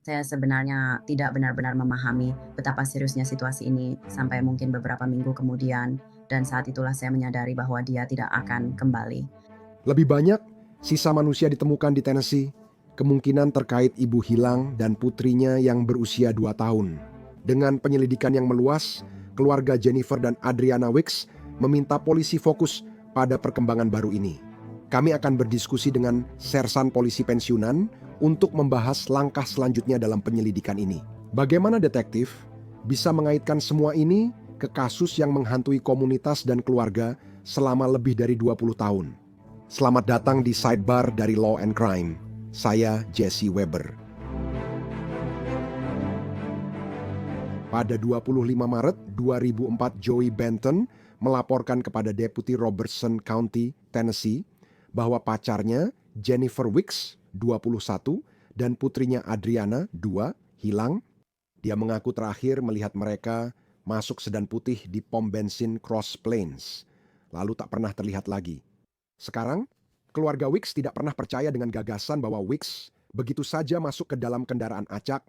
Saya sebenarnya tidak benar-benar memahami betapa seriusnya situasi ini sampai mungkin beberapa minggu kemudian, dan saat itulah saya menyadari bahwa dia tidak akan kembali. Lebih banyak sisa manusia ditemukan di Tennessee, kemungkinan terkait ibu hilang dan putrinya yang berusia 2 tahun. Dengan penyelidikan yang meluas, keluarga Jennifer dan Adriana Wicks meminta polisi fokus pada perkembangan baru ini. Kami akan berdiskusi dengan sersan polisi pensiunan untuk membahas langkah selanjutnya dalam penyelidikan ini. Bagaimana detektif bisa mengaitkan semua ini ke kasus yang menghantui komunitas dan keluarga selama lebih dari 20 tahun. Selamat datang di Sidebar dari Law and Crime. Saya Jesse Weber. Pada 25 Maret 2004, Joey Benton melaporkan kepada Deputi Robertson County, Tennessee, bahwa pacarnya Jennifer Wicks, 21, dan putrinya Adriana, 2, hilang. Dia mengaku terakhir melihat mereka masuk sedan putih di pom bensin Cross Plains, lalu tak pernah terlihat lagi. Sekarang, keluarga Wicks tidak pernah percaya dengan gagasan bahwa Wicks begitu saja masuk ke dalam kendaraan acak,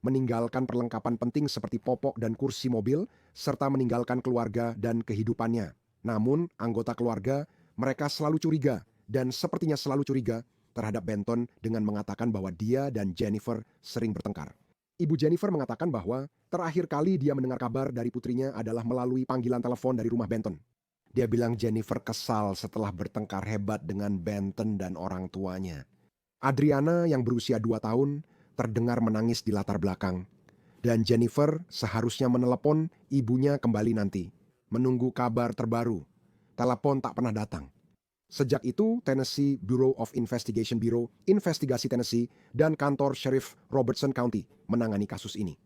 meninggalkan perlengkapan penting seperti popok dan kursi mobil, serta meninggalkan keluarga dan kehidupannya. Namun, anggota keluarga, mereka selalu curiga, dan sepertinya selalu curiga terhadap Benton dengan mengatakan bahwa dia dan Jennifer sering bertengkar. Ibu Jennifer mengatakan bahwa terakhir kali dia mendengar kabar dari putrinya adalah melalui panggilan telepon dari rumah Benton. Dia bilang Jennifer kesal setelah bertengkar hebat dengan Benton dan orang tuanya. Adriana yang berusia 2 tahun terdengar menangis di latar belakang. Dan Jennifer seharusnya menelepon ibunya kembali nanti, menunggu kabar terbaru. Telepon tak pernah datang. Sejak itu, Tennessee Bureau of Investigation Bureau, Investigasi Tennessee, dan kantor Sheriff Robertson County menangani kasus ini.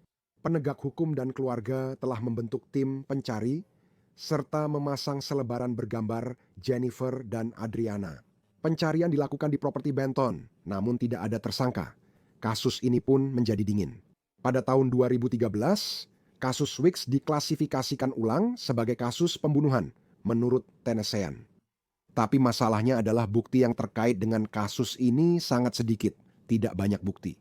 Penegak hukum dan keluarga telah membentuk tim pencari serta memasang selebaran bergambar Jennifer dan Adriana. Pencarian dilakukan di properti Benton, namun tidak ada tersangka. Kasus ini pun menjadi dingin. Pada tahun 2013, kasus Wicks diklasifikasikan ulang sebagai kasus pembunuhan menurut Tennessean. Tapi masalahnya adalah bukti yang terkait dengan kasus ini sangat sedikit, tidak banyak bukti.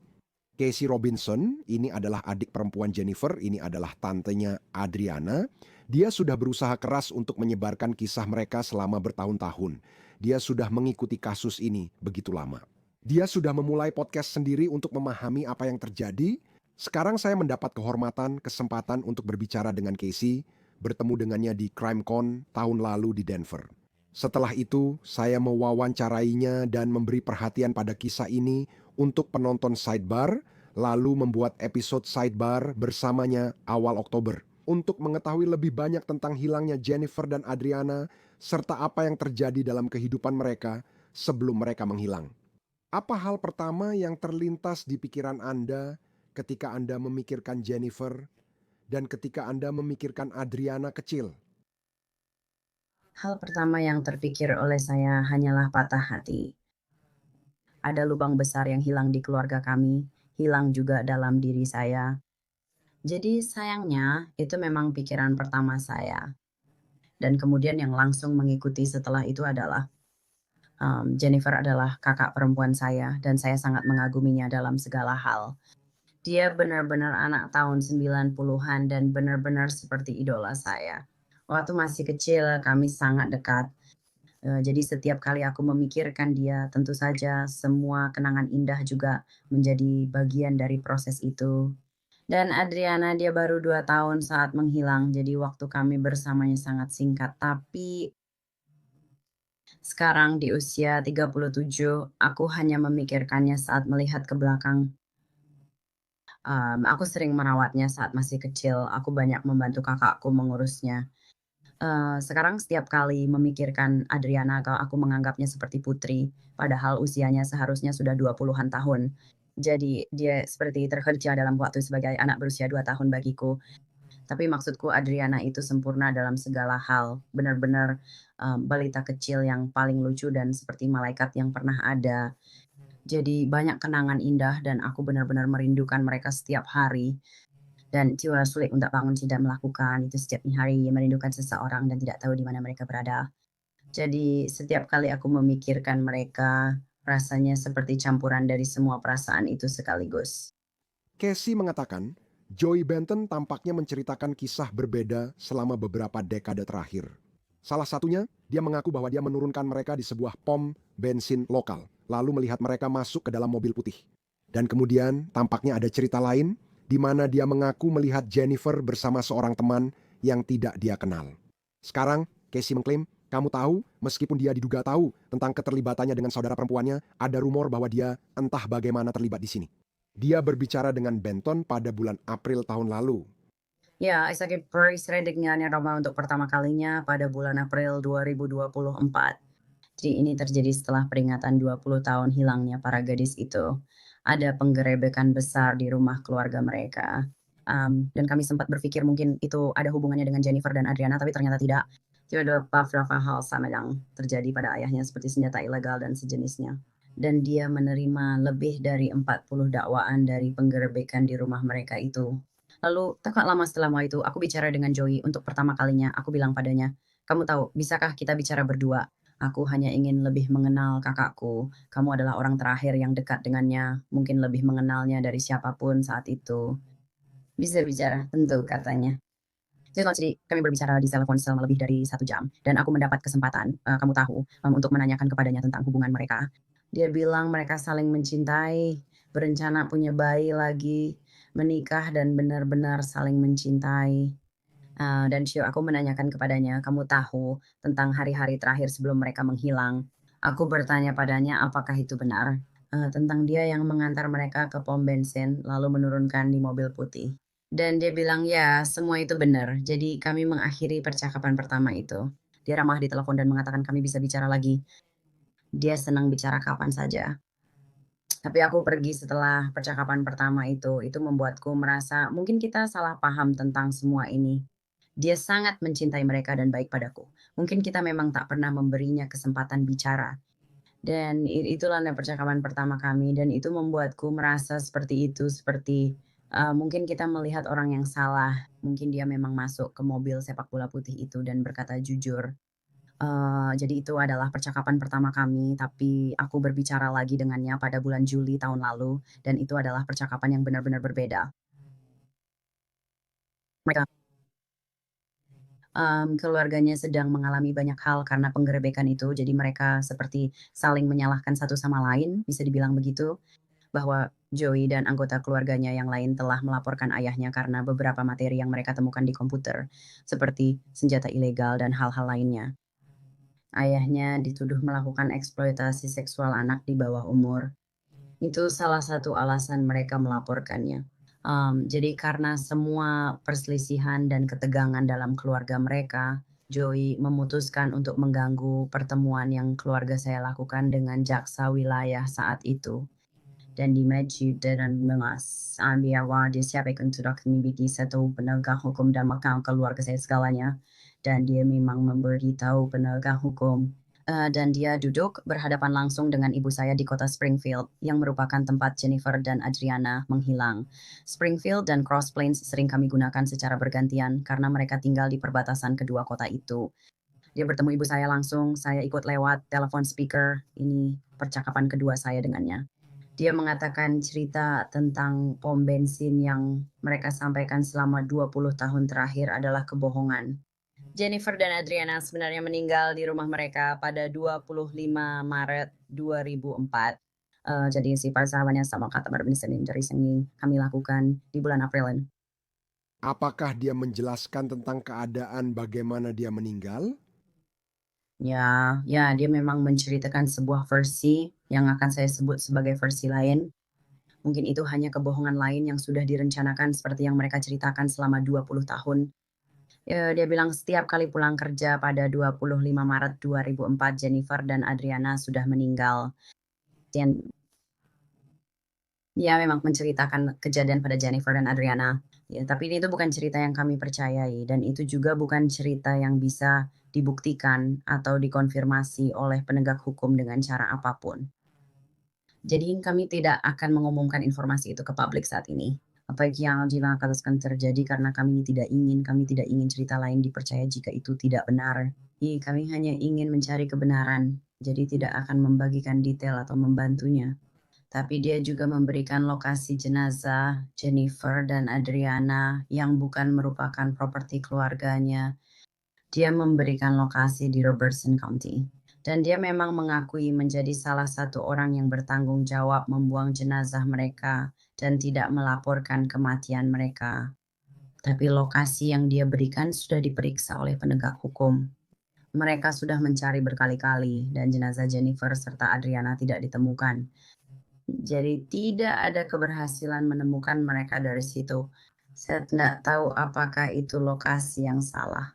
Casey Robinson, ini adalah adik perempuan Jennifer, ini adalah tantenya Adriana. Dia sudah berusaha keras untuk menyebarkan kisah mereka selama bertahun-tahun. Dia sudah mengikuti kasus ini begitu lama. Dia sudah memulai podcast sendiri untuk memahami apa yang terjadi. Sekarang saya mendapat kesempatan untuk berbicara dengan Casey, bertemu dengannya di CrimeCon tahun lalu di Denver. Setelah itu, saya mewawancarainya dan memberi perhatian pada kisah ini untuk penonton Sidebar, lalu membuat episode Sidebar bersamanya awal Oktober untuk mengetahui lebih banyak tentang hilangnya Jennifer dan Adriana serta apa yang terjadi dalam kehidupan mereka sebelum mereka menghilang. Apa hal pertama yang terlintas di pikiran Anda ketika Anda memikirkan Jennifer dan ketika Anda memikirkan Adriana kecil? Hal pertama yang terpikir oleh saya hanyalah patah hati. Ada lubang besar yang hilang di keluarga kami, hilang juga dalam diri saya. Jadi sayangnya itu memang pikiran pertama saya. Dan kemudian yang langsung mengikuti setelah itu adalah Jennifer adalah kakak perempuan saya dan saya sangat mengaguminya dalam segala hal. Dia benar-benar anak tahun 90-an dan benar-benar seperti idola saya. Waktu masih kecil kami sangat dekat. Jadi setiap kali aku memikirkan dia, tentu saja semua kenangan indah juga menjadi bagian dari proses itu. Dan Adriana dia baru 2 tahun saat menghilang, jadi waktu kami bersamanya sangat singkat. Tapi sekarang di usia 37, aku hanya memikirkannya saat melihat ke belakang. Aku sering merawatnya saat masih kecil, aku banyak membantu kakakku mengurusnya. Sekarang setiap kali memikirkan Adriana, kalau aku menganggapnya seperti putri, padahal usianya seharusnya sudah 20-an tahun. Jadi dia seperti terkerja dalam waktu sebagai anak berusia 2 tahun bagiku. Tapi maksudku Adriana itu sempurna dalam segala hal, benar-benar, balita kecil yang paling lucu dan seperti malaikat yang pernah ada. Jadi banyak kenangan indah dan aku benar-benar merindukan mereka setiap hari. Dan jiwa sulit untuk bangun tidak melakukan itu setiap hari, merindukan seseorang dan tidak tahu di mana mereka berada. Jadi setiap kali aku memikirkan mereka, rasanya seperti campuran dari semua perasaan itu sekaligus. Casey mengatakan, Joey Benton tampaknya menceritakan kisah berbeda selama beberapa dekade terakhir. Salah satunya, dia mengaku bahwa dia menurunkan mereka di sebuah pom bensin lokal, lalu melihat mereka masuk ke dalam mobil putih. Dan kemudian tampaknya ada cerita lain, di mana dia mengaku melihat Jennifer bersama seorang teman yang tidak dia kenal. Sekarang, Casey mengklaim, kamu tahu, meskipun dia diduga tahu tentang keterlibatannya dengan saudara perempuannya, ada rumor bahwa dia entah bagaimana terlibat di sini. Dia berbicara dengan Benton pada bulan April tahun lalu. Ya, sakit perih dengan Roma untuk pertama kalinya pada bulan April 2024. Jadi ini terjadi setelah peringatan 20 tahun hilangnya para gadis itu. Ada penggerebekan besar di rumah keluarga mereka. Dan kami sempat berpikir mungkin itu ada hubungannya dengan Jennifer dan Adriana, tapi ternyata tidak. Tidak ada beberapa hal sama yang terjadi pada ayahnya seperti senjata ilegal dan sejenisnya. Dan dia menerima lebih dari 40 dakwaan dari penggerebekan di rumah mereka itu. Lalu tak lama setelah itu aku bicara dengan Joey untuk pertama kalinya. Aku bilang padanya, kamu tahu, bisakah kita bicara berdua? Aku hanya ingin lebih mengenal kakakku. Kamu adalah orang terakhir yang dekat dengannya, mungkin lebih mengenalnya dari siapapun saat itu. Bisa bicara, tentu, katanya. Jadi kami berbicara di telepon selama lebih dari 1 jam, dan aku mendapat kesempatan, kamu tahu, untuk menanyakan kepadanya tentang hubungan mereka. Dia bilang mereka saling mencintai, berencana punya bayi lagi, menikah dan benar-benar saling mencintai. Dan aku menanyakan kepadanya, "Kamu tahu tentang hari-hari terakhir sebelum mereka menghilang?" Aku bertanya padanya apakah itu benar, tentang dia yang mengantar mereka ke pom bensin lalu menurunkan di mobil putih. Dan dia bilang, "Ya, semua itu benar." Jadi kami mengakhiri percakapan pertama itu. Dia ramah di telepon dan mengatakan kami bisa bicara lagi. Dia senang bicara kapan saja. Tapi aku pergi setelah percakapan pertama itu membuatku merasa mungkin kita salah paham tentang semua ini. Dia sangat mencintai mereka dan baik padaku. Mungkin kita memang tak pernah memberinya kesempatan bicara. Dan itulah percakapan pertama kami dan itu membuatku merasa seperti itu, seperti mungkin kita melihat orang yang salah. Mungkin dia memang masuk ke mobil sepak bola putih itu dan berkata jujur. Jadi itu adalah percakapan pertama kami, tapi aku berbicara lagi dengannya pada bulan Juli tahun lalu, dan itu adalah percakapan yang benar-benar berbeda. Mereka, keluarganya sedang mengalami banyak hal karena penggerebekan itu, jadi mereka seperti saling menyalahkan satu sama lain, bisa dibilang begitu, bahwa Joey dan anggota keluarganya yang lain telah melaporkan ayahnya karena beberapa materi yang mereka temukan di komputer, seperti senjata ilegal dan hal-hal lainnya. Ayahnya dituduh melakukan eksploitasi seksual anak di bawah umur. Itu salah satu alasan mereka melaporkannya. Jadi karena semua perselisihan dan ketegangan dalam keluarga mereka, Joey memutuskan untuk mengganggu pertemuan yang keluarga saya lakukan dengan jaksa wilayah saat itu. Dan di Majid dan Memas, biar dia siapkan sudah memiliki satu penegak hukum dan makam keluarga saya segalanya. Dan dia memang memberitahu penegak hukum. Dan dia duduk berhadapan langsung dengan ibu saya di kota Springfield, yang merupakan tempat Jennifer dan Adriana menghilang. Springfield dan Cross Plains sering kami gunakan secara bergantian karena mereka tinggal di perbatasan kedua kota itu. Dia bertemu ibu saya langsung, saya ikut lewat telepon speaker. Ini percakapan kedua saya dengannya. Dia mengatakan cerita tentang pom bensin yang mereka sampaikan selama 20 tahun terakhir adalah kebohongan. Jennifer dan Adriana sebenarnya meninggal di rumah mereka pada 25 Maret 2004. Jadi si pasangannya sama kata berbeda dari sini kami lakukan di bulan April. Apakah dia menjelaskan tentang keadaan bagaimana dia meninggal? Ya, ya dia memang menceritakan sebuah versi yang akan saya sebut sebagai versi lain. Mungkin itu hanya kebohongan lain yang sudah direncanakan seperti yang mereka ceritakan selama 20 tahun. Dia bilang setiap kali pulang kerja pada 25 Maret 2004, Jennifer dan Adriana sudah meninggal. Dan dia memang menceritakan kejadian pada Jennifer dan Adriana. Ya, tapi itu bukan cerita yang kami percayai dan itu juga bukan cerita yang bisa dibuktikan atau dikonfirmasi oleh penegak hukum dengan cara apapun. Jadi kami tidak akan mengumumkan informasi itu ke publik saat ini. Apa yang akan terjadi karena kami tidak ingin cerita lain dipercaya jika itu tidak benar. Kami hanya ingin mencari kebenaran, jadi tidak akan membagikan detail atau membantunya. Tapi dia juga memberikan lokasi jenazah Jennifer dan Adriana yang bukan merupakan properti keluarganya. Dia memberikan lokasi di Robertson County. Dan dia memang mengakui menjadi salah satu orang yang bertanggung jawab membuang jenazah mereka dan tidak melaporkan kematian mereka. Tapi lokasi yang dia berikan sudah diperiksa oleh penegak hukum. Mereka sudah mencari berkali-kali dan jenazah Jennifer serta Adriana tidak ditemukan. Jadi tidak ada keberhasilan menemukan mereka dari situ. Saya tidak tahu apakah itu lokasi yang salah.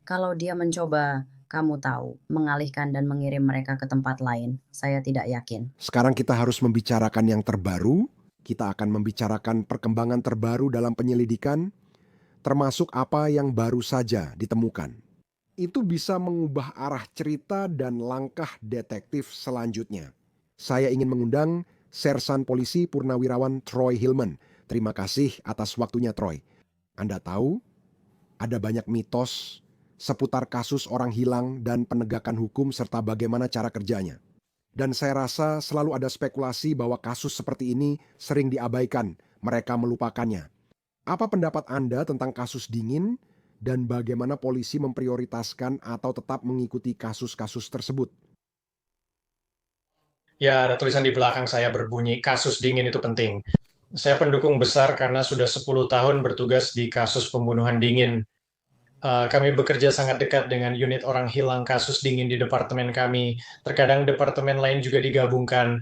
Kalau dia mencoba, kamu tahu, mengalihkan dan mengirim mereka ke tempat lain, saya tidak yakin. Sekarang kita harus membicarakan yang terbaru. Kita akan membicarakan perkembangan terbaru dalam penyelidikan, termasuk apa yang baru saja ditemukan. Itu bisa mengubah arah cerita dan langkah detektif selanjutnya. Saya ingin mengundang Sersan Polisi Purnawirawan Troy Hillman. Terima kasih atas waktunya, Troy. Anda tahu, ada banyak mitos seputar kasus orang hilang dan penegakan hukum serta bagaimana cara kerjanya. Dan saya rasa selalu ada spekulasi bahwa kasus seperti ini sering diabaikan, mereka melupakannya. Apa pendapat Anda tentang kasus dingin dan bagaimana polisi memprioritaskan atau tetap mengikuti kasus-kasus tersebut? Ya, ada tulisan di belakang saya berbunyi, kasus dingin itu penting. Saya pendukung besar karena sudah 10 tahun bertugas di kasus pembunuhan dingin. Kami bekerja sangat dekat dengan unit orang hilang kasus dingin di departemen kami. Terkadang departemen lain juga digabungkan,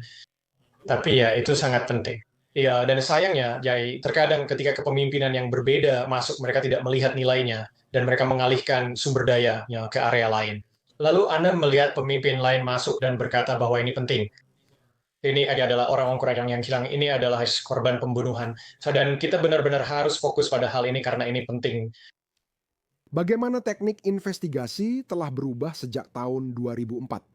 tapi ya itu sangat penting. Ya, dan sayangnya, Jai, terkadang ketika kepemimpinan yang berbeda masuk, mereka tidak melihat nilainya, dan mereka mengalihkan sumber daya ya, ke area lain. Lalu Anda melihat pemimpin lain masuk dan berkata bahwa ini penting. Ini adalah orang-orang yang hilang, ini adalah korban pembunuhan. Dan kita benar-benar harus fokus pada hal ini karena ini penting. Bagaimana teknik investigasi telah berubah sejak tahun 2004?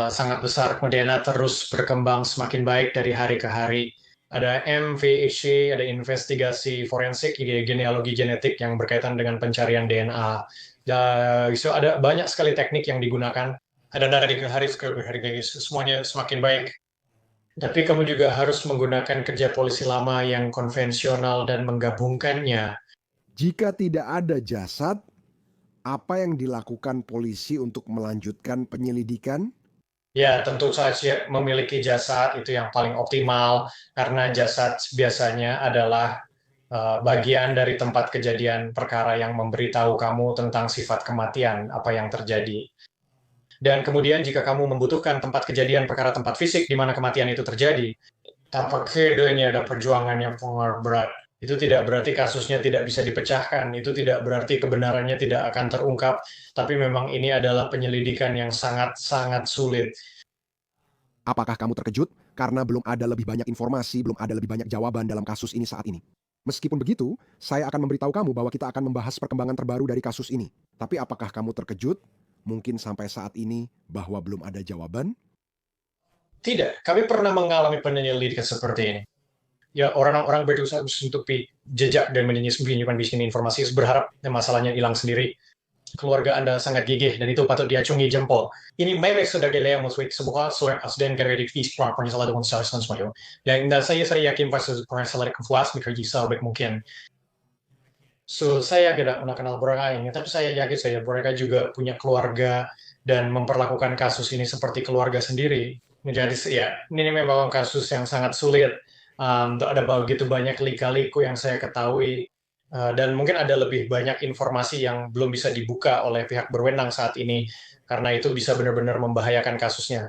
Sangat besar, DNA terus berkembang semakin baik dari hari ke hari. Ada MVEC, ada investigasi forensik, genealogi genetik yang berkaitan dengan pencarian DNA. So ada banyak sekali teknik yang digunakan. Dan dari hari ke hari semuanya semakin baik. Tapi kamu juga harus menggunakan kerja polisi lama yang konvensional dan menggabungkannya. Jika tidak ada jasad, apa yang dilakukan polisi untuk melanjutkan penyelidikan? Ya, tentu saja memiliki jasad itu yang paling optimal karena jasad biasanya adalah bagian dari tempat kejadian perkara yang memberitahu kamu tentang sifat kematian, apa yang terjadi. Dan kemudian jika kamu membutuhkan tempat kejadian perkara tempat fisik di mana kematian itu terjadi, tanpa kedenya ada perjuangan yang sangat berat. Itu tidak berarti kasusnya tidak bisa dipecahkan, itu tidak berarti kebenarannya tidak akan terungkap, tapi memang ini adalah penyelidikan yang sangat-sangat sulit. Apakah kamu terkejut karena belum ada lebih banyak informasi, belum ada lebih banyak jawaban dalam kasus ini saat ini? Meskipun begitu, saya akan memberitahu kamu bahwa kita akan membahas perkembangan terbaru dari kasus ini. Tapi apakah kamu terkejut, mungkin sampai saat ini, bahwa belum ada jawaban? Tidak, kami pernah mengalami penyelidikan seperti ini. Ya, orang-orang berusaha menutupi jejak dan menyembunyikan bisnis informasi, berharap masalahnya hilang sendiri. Keluarga Anda sangat gigih dan itu patut diacungi jempol. Ini memang sudah dilema sebuah soal asden dari fish plan salah dengan saya semua. Dan saya yakin pasti salah kepuas bekerja sebaik mungkin. So, saya tidak pernah kenal mereka ini, tapi saya yakin mereka juga punya keluarga dan memperlakukan kasus ini seperti keluarga sendiri. Menjadi ya, ini memang kasus yang sangat sulit. Ada begitu banyak lika-liku yang saya ketahui, dan mungkin ada lebih banyak informasi yang belum bisa dibuka oleh pihak berwenang saat ini, karena itu bisa benar-benar membahayakan kasusnya.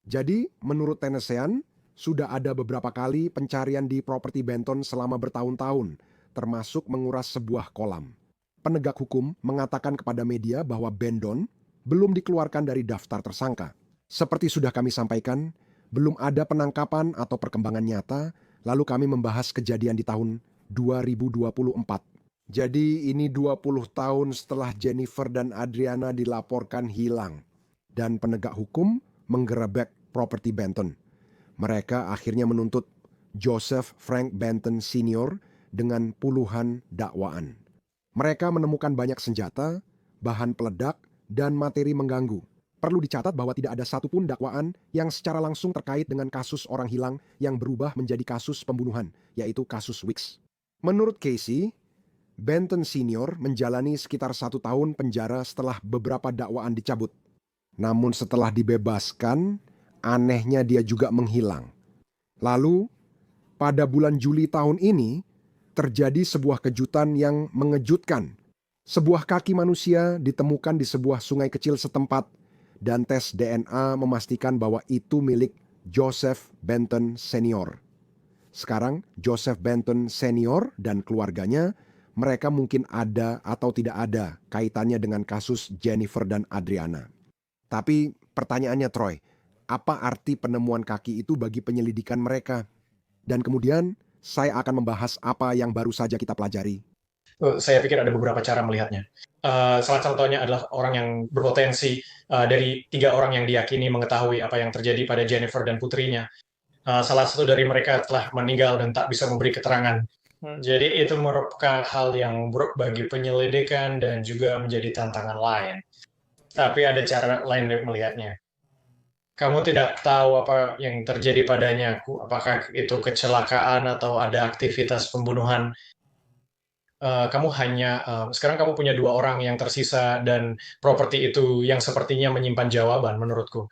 Jadi, menurut Tennessean, sudah ada beberapa kali pencarian di properti Benton selama bertahun-tahun, termasuk menguras sebuah kolam. Penegak hukum mengatakan kepada media bahwa Benton belum dikeluarkan dari daftar tersangka. Seperti sudah kami sampaikan, belum ada penangkapan atau perkembangan nyata, lalu kami membahas kejadian di tahun 2024. Jadi ini 20 tahun setelah Jennifer dan Adriana dilaporkan hilang. Dan penegak hukum menggerebek properti Benton. Mereka akhirnya menuntut Joseph Frank Benton Sr. dengan puluhan dakwaan. Mereka menemukan banyak senjata, bahan peledak, dan materi mengganggu. Perlu dicatat bahwa tidak ada satupun dakwaan yang secara langsung terkait dengan kasus orang hilang yang berubah menjadi kasus pembunuhan, yaitu kasus Wicks. Menurut Casey, Benton Senior menjalani sekitar 1 tahun penjara setelah beberapa dakwaan dicabut. Namun setelah dibebaskan, anehnya dia juga menghilang. Lalu, pada bulan Juli tahun ini, terjadi sebuah kejutan yang mengejutkan. Sebuah kaki manusia ditemukan di sebuah sungai kecil setempat dan tes DNA memastikan bahwa itu milik Joseph Benton Senior. Sekarang, Joseph Benton Senior dan keluarganya, mereka mungkin ada atau tidak ada kaitannya dengan kasus Jennifer dan Adriana. Tapi pertanyaannya Troy, apa arti penemuan kaki itu bagi penyelidikan mereka? Dan kemudian saya akan membahas apa yang baru saja kita pelajari. Saya pikir ada beberapa cara melihatnya. Salah contohnya adalah orang yang berpotensi dari 3 orang yang diyakini mengetahui apa yang terjadi pada Jennifer dan putrinya. Salah satu dari mereka telah meninggal dan tak bisa memberi keterangan. Jadi itu merupakan hal yang buruk bagi penyelidikan dan juga menjadi tantangan lain. Tapi ada cara lain untuk melihatnya. Kamu tidak tahu apa yang terjadi padanya, apakah itu kecelakaan atau ada aktivitas pembunuhan. Sekarang kamu punya 2 orang yang tersisa dan properti itu yang sepertinya menyimpan jawaban menurutku.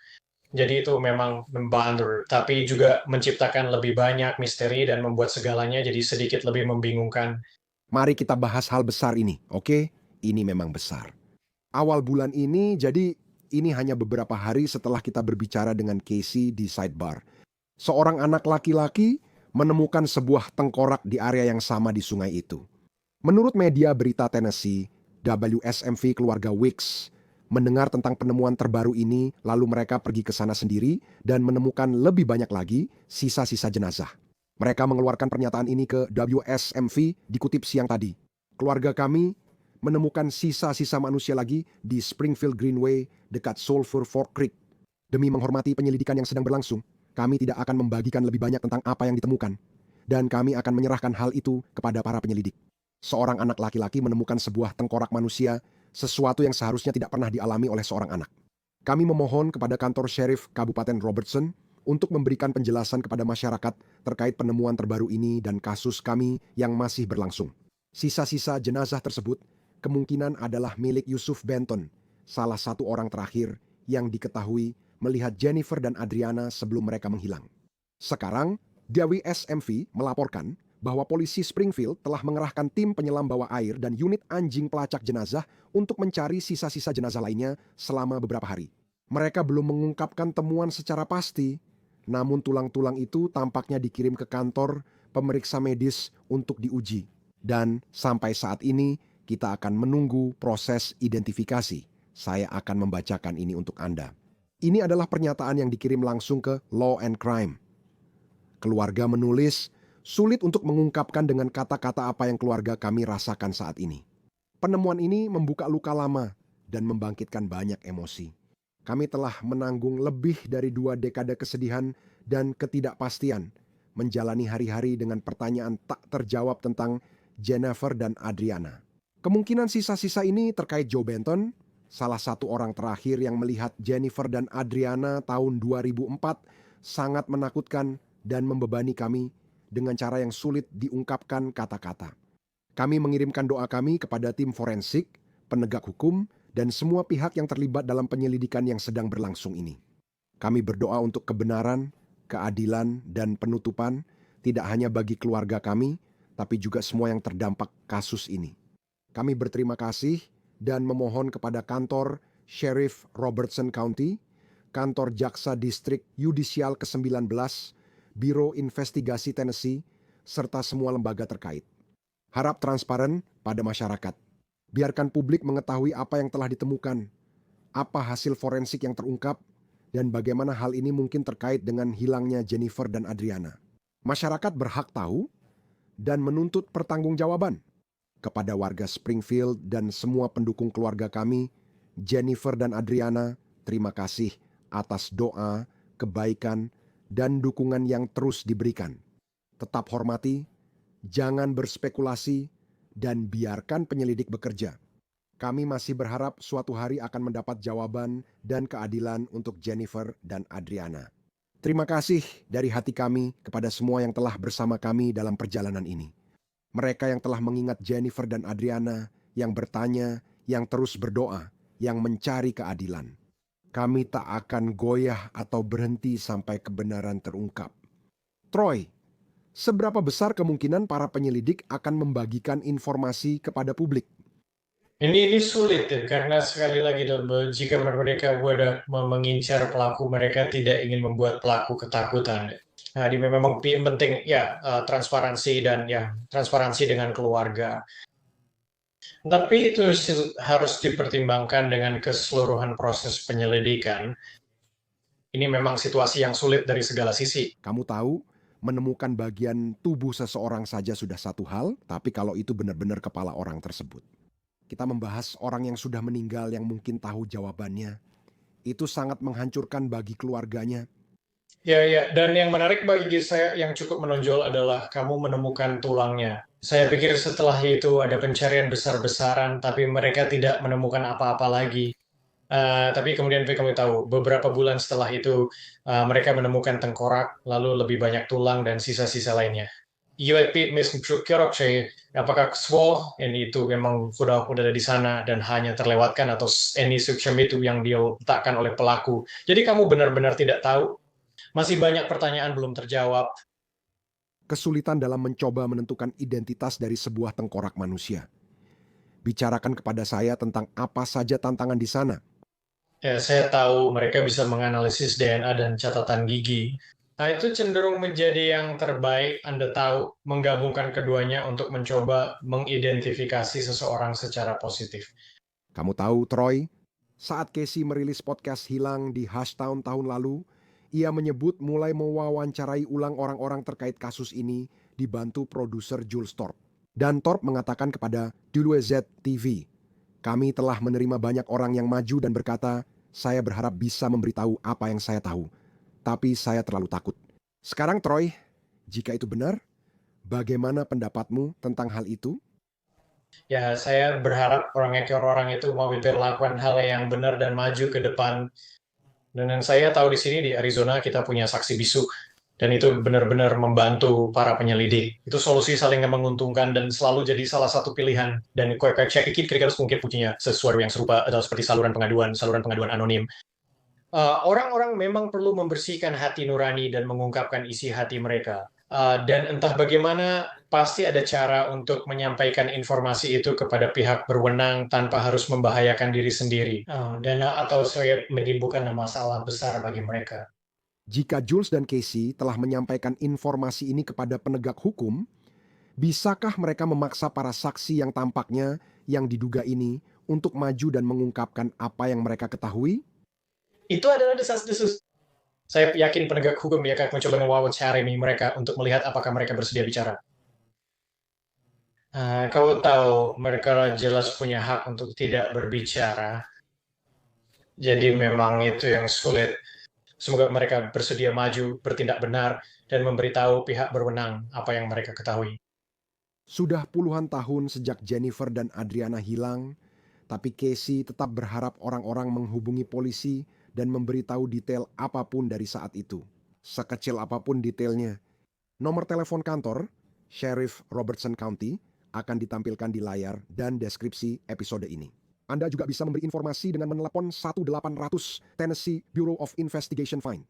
Jadi itu memang membantu, tapi juga menciptakan lebih banyak misteri dan membuat segalanya jadi sedikit lebih membingungkan. Mari kita bahas hal besar ini, oke? Ini memang besar. Awal bulan ini, jadi ini hanya beberapa hari setelah kita berbicara dengan Casey di sidebar. Seorang anak laki-laki menemukan sebuah tengkorak di area yang sama di sungai itu. Menurut media berita Tennessee, WSMV keluarga Wicks mendengar tentang penemuan terbaru ini, lalu mereka pergi ke sana sendiri dan menemukan lebih banyak lagi sisa-sisa jenazah. Mereka mengeluarkan pernyataan ini ke WSMV dikutip siang tadi. Keluarga kami menemukan sisa-sisa manusia lagi di Springfield Greenway dekat Sulphur Fork Creek. Demi menghormati penyelidikan yang sedang berlangsung, kami tidak akan membagikan lebih banyak tentang apa yang ditemukan. Dan kami akan menyerahkan hal itu kepada para penyelidik. Seorang anak laki-laki menemukan sebuah tengkorak manusia, sesuatu yang seharusnya tidak pernah dialami oleh seorang anak. Kami memohon kepada kantor Sheriff Kabupaten Robertson untuk memberikan penjelasan kepada masyarakat terkait penemuan terbaru ini dan kasus kami yang masih berlangsung. Sisa-sisa jenazah tersebut kemungkinan adalah milik Yusuf Benton, salah satu orang terakhir yang diketahui melihat Jennifer dan Adriana sebelum mereka menghilang. Sekarang, WSMV melaporkan bahwa polisi Springfield telah mengerahkan tim penyelam bawah air dan unit anjing pelacak jenazah untuk mencari sisa-sisa jenazah lainnya selama beberapa hari. Mereka belum mengungkapkan temuan secara pasti, namun tulang-tulang itu tampaknya dikirim ke kantor pemeriksa medis untuk diuji. Dan sampai saat ini, kita akan menunggu proses identifikasi. Saya akan membacakan ini untuk Anda. Ini adalah pernyataan yang dikirim langsung ke Law and Crime. Keluarga menulis, sulit untuk mengungkapkan dengan kata-kata apa yang keluarga kami rasakan saat ini. Penemuan ini membuka luka lama dan membangkitkan banyak emosi. Kami telah menanggung lebih dari 2 dekade kesedihan dan ketidakpastian, menjalani hari-hari dengan pertanyaan tak terjawab tentang Jennifer dan Adriana. Kemungkinan sisa-sisa ini terkait Joe Benton, salah satu orang terakhir yang melihat Jennifer dan Adriana tahun 2004, sangat menakutkan dan membebani kami dengan cara yang sulit diungkapkan kata-kata. Kami mengirimkan doa kami kepada tim forensik, penegak hukum, dan semua pihak yang terlibat dalam penyelidikan yang sedang berlangsung ini. Kami berdoa untuk kebenaran, keadilan, dan penutupan, tidak hanya bagi keluarga kami, tapi juga semua yang terdampak kasus ini. Kami berterima kasih dan memohon kepada kantor Sheriff Robertson County, kantor Jaksa Distrik Yudisial ke-19, Biro Investigasi Tennessee, serta semua lembaga terkait. Harap transparan pada masyarakat. Biarkan publik mengetahui apa yang telah ditemukan, apa hasil forensik yang terungkap, dan bagaimana hal ini mungkin terkait dengan hilangnya Jennifer dan Adriana. Masyarakat berhak tahu dan menuntut pertanggungjawaban. Kepada warga Springfield dan semua pendukung keluarga kami, Jennifer dan Adriana, terima kasih atas doa, kebaikan, dan dukungan yang terus diberikan. Tetap hormati, jangan berspekulasi, dan biarkan penyelidik bekerja. Kami masih berharap suatu hari akan mendapat jawaban dan keadilan untuk Jennifer dan Adriana. Terima kasih dari hati kami kepada semua yang telah bersama kami dalam perjalanan ini. Mereka yang telah mengingat Jennifer dan Adriana, yang bertanya, yang terus berdoa, yang mencari keadilan. Kami tak akan goyah atau berhenti sampai kebenaran terungkap. Troy, seberapa besar kemungkinan para penyelidik akan membagikan informasi kepada publik? Ini sulit ya, karena sekali lagi jika mereka mengincar pelaku, mereka tidak ingin membuat pelaku ketakutan. Nah, ini memang penting ya, transparansi dan ya transparansi dengan keluarga. Tapi itu harus dipertimbangkan dengan keseluruhan proses penyelidikan. Ini memang situasi yang sulit dari segala sisi. Kamu tahu, menemukan bagian tubuh seseorang saja sudah satu hal, tapi kalau itu benar-benar kepala orang tersebut. Kita membahas orang yang sudah meninggal yang mungkin tahu jawabannya. Itu sangat menghancurkan bagi keluarganya. Ya, dan yang menarik bagi saya yang cukup menonjol adalah kamu menemukan tulangnya. Saya pikir setelah itu ada pencarian besar-besaran, tapi mereka tidak menemukan apa-apa lagi. Tapi kemudian kamu tahu, beberapa bulan setelah itu mereka menemukan tengkorak, lalu lebih banyak tulang dan sisa-sisa lainnya. Apakah semua ini itu memang sudah ada di sana dan hanya terlewatkan atau ini sukses itu yang dia letakkan oleh pelaku. Jadi kamu benar-benar tidak tahu. Masih banyak pertanyaan belum terjawab. Kesulitan dalam mencoba menentukan identitas dari sebuah tengkorak manusia. Bicarakan kepada saya tentang apa saja tantangan di sana. Ya, saya tahu mereka bisa menganalisis DNA dan catatan gigi. Nah, itu cenderung menjadi yang terbaik. Anda tahu, menggabungkan keduanya untuk mencoba mengidentifikasi seseorang secara positif. Kamu tahu, Troy, saat Casey merilis podcast Hilang di Hashtown tahun lalu, ia menyebut mulai mewawancarai ulang orang-orang terkait kasus ini dibantu produser Jules Thorpe. Dan Thorpe mengatakan kepada WZ TV, kami telah menerima banyak orang yang maju dan berkata, saya berharap bisa memberitahu apa yang saya tahu. Tapi saya terlalu takut. Sekarang Troy, jika itu benar, bagaimana pendapatmu tentang hal itu? Ya, saya berharap orang itu mau melakukan hal yang benar dan maju ke depan. Dan saya tahu di sini di Arizona kita punya saksi bisu. Dan itu benar-benar membantu para penyelidik. Itu solusi saling menguntungkan dan selalu jadi salah satu pilihan. Dan saya pikir kira-kira mungkin punya sesuatu yang serupa atau seperti saluran pengaduan anonim. Orang-orang memang perlu membersihkan hati nurani dan mengungkapkan isi hati mereka. Dan entah bagaimana, pasti ada cara untuk menyampaikan informasi itu kepada pihak berwenang tanpa harus membahayakan diri sendiri. Atau saya menimbulkan masalah besar bagi mereka. Jika Jules dan Casey telah menyampaikan informasi ini kepada penegak hukum, bisakah mereka memaksa para saksi yang tampaknya yang diduga ini untuk maju dan mengungkapkan apa yang mereka ketahui? Itu adalah desas-desus. Saya yakin penegak hukum akan mencoba mewawancarai mereka untuk melihat apakah mereka bersedia bicara. Kau tahu, mereka jelas punya hak untuk tidak berbicara. Jadi memang itu yang sulit. Semoga mereka bersedia maju, bertindak benar, dan memberitahu pihak berwenang apa yang mereka ketahui. Sudah puluhan tahun sejak Jennifer dan Adriana hilang, tapi Casey tetap berharap orang-orang menghubungi polisi dan memberitahu detail apapun dari saat itu. Sekecil apapun detailnya. Nomor telepon kantor, Sheriff Robertson County, akan ditampilkan di layar dan deskripsi episode ini. Anda juga bisa memberi informasi dengan menelepon 1-800 Tennessee Bureau of Investigation Fine.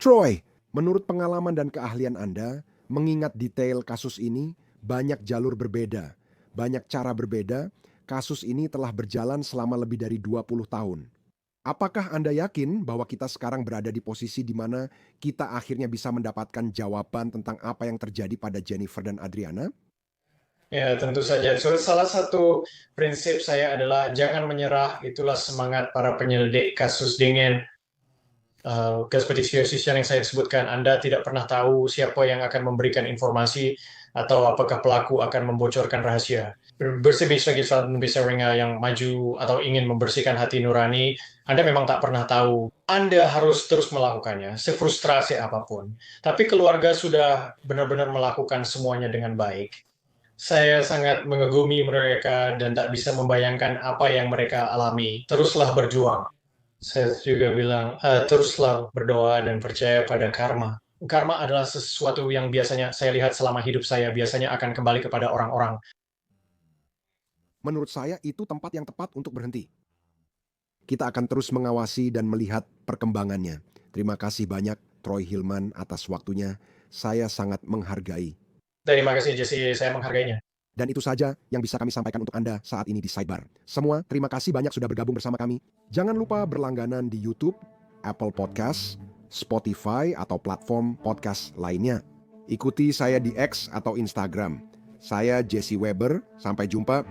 Troy, menurut pengalaman dan keahlian Anda, mengingat detail kasus ini, banyak jalur berbeda, banyak cara berbeda, kasus ini telah berjalan selama lebih dari 20 tahun. Apakah Anda yakin bahwa kita sekarang berada di posisi di mana kita akhirnya bisa mendapatkan jawaban tentang apa yang terjadi pada Jennifer dan Adriana? Ya, tentu saja. Salah satu prinsip saya adalah jangan menyerah, itulah semangat para penyelidik kasus dingin. Seperti yang saya sebutkan, Anda tidak pernah tahu siapa yang akan memberikan informasi atau apakah pelaku akan membocorkan rahasia. Bersih lagi bisa yang maju atau ingin membersihkan hati nurani, Anda memang tak pernah tahu. Anda harus terus melakukannya, sefrustrasi apapun. Tapi keluarga sudah benar-benar melakukan semuanya dengan baik. Saya sangat mengagumi mereka dan tak bisa membayangkan apa yang mereka alami. Teruslah berjuang. Saya juga bilang, teruslah berdoa dan percaya pada karma. Karma adalah sesuatu yang biasanya saya lihat selama hidup saya, biasanya akan kembali kepada orang-orang. Menurut saya itu tempat yang tepat untuk berhenti. Kita akan terus mengawasi dan melihat perkembangannya. Terima kasih banyak Troy Hillman atas waktunya. Saya sangat menghargai. Terima kasih Jesse, saya menghargainya. Dan itu saja yang bisa kami sampaikan untuk Anda saat ini di Sidebar. Semua, terima kasih banyak sudah bergabung bersama kami. Jangan lupa berlangganan di YouTube, Apple Podcast, Spotify, atau platform podcast lainnya. Ikuti saya di X atau Instagram. Saya Jesse Weber, sampai jumpa.